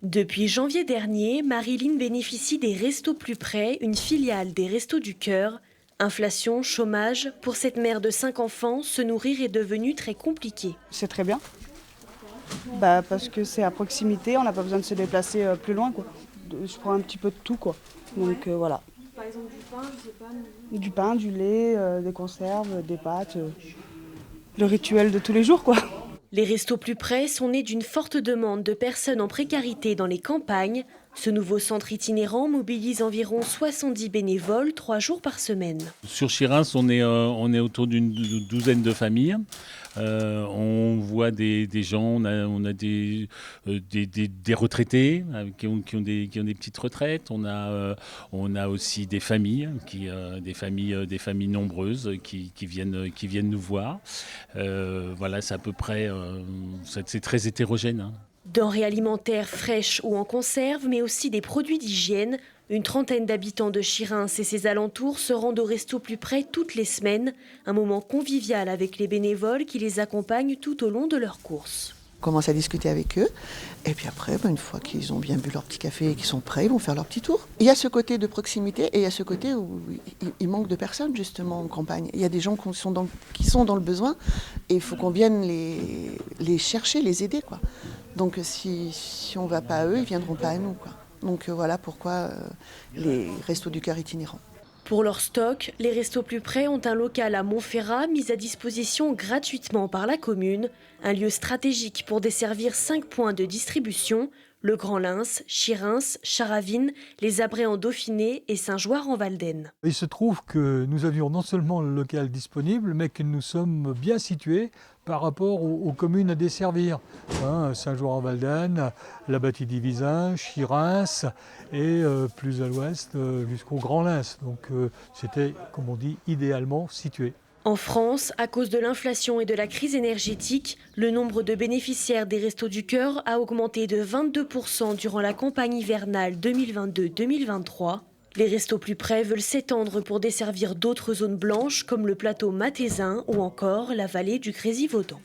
Depuis janvier dernier, Marilyn bénéficie des Restos Plus Près, une filiale des Restos du Cœur. Inflation, chômage, pour cette mère de 5 enfants, se nourrir est devenu très compliqué. C'est très bien, parce que c'est à proximité, on n'a pas besoin de se déplacer plus loin, quoi. Je prends un petit peu de tout, quoi. Donc voilà. Par exemple du pain, je sais pas. Du pain, du lait, des conserves, des pâtes, le rituel de tous les jours, quoi. Les Restos Plus Près sont nés d'une forte demande de personnes en précarité dans les campagnes. Ce nouveau centre itinérant mobilise environ 70 bénévoles 3 jours par semaine. Sur Chirins, on est autour d'une douzaine de familles. On voit des gens, on a des retraités qui ont des petites retraites. On a aussi des familles, des familles nombreuses qui viennent nous voir. Voilà, c'est à peu près, c'est très hétérogène, hein. Denrées alimentaires fraîches ou en conserve, mais aussi des produits d'hygiène. Une trentaine d'habitants de Chirins et ses alentours se rendent au Resto Plus Près toutes les semaines. Un moment convivial avec les bénévoles qui les accompagnent tout au long de leurs courses. On commence à discuter avec eux. Et puis après, une fois qu'ils ont bien bu leur petit café et qu'ils sont prêts, ils vont faire leur petit tour. Il y a ce côté de proximité et il y a ce côté où il manque de personnes justement en campagne. Il y a des gens qui sont dans le besoin et il faut qu'on vienne les chercher, les aider, quoi. Donc si on ne va pas à eux, ils ne viendront pas à nous, quoi. Donc voilà pourquoi les Restos du Cœur itinérants. Pour leur stock, les Restos Plus Près ont un local à Montferrat mis à disposition gratuitement par la commune. Un lieu stratégique pour desservir 5 points de distribution, le Grand-Lens, Chirins, Charavine, les Abrets en Dauphiné et Saint-Joire-en-Valdaine. Il se trouve que nous avions non seulement le local disponible, mais que nous sommes bien situés par rapport aux communes à desservir. Saint-Joire-en-Valdaine, la Bâtie-Divisin, Chirins et plus à l'ouest jusqu'au Grand-Lens. Donc c'était, comme on dit, idéalement situé. En France, à cause de l'inflation et de la crise énergétique, le nombre de bénéficiaires des Restos du Cœur a augmenté de 22% durant la campagne hivernale 2022-2023. Les Restos Plus Près veulent s'étendre pour desservir d'autres zones blanches comme le plateau mathésin ou encore la vallée du Grésivaudan.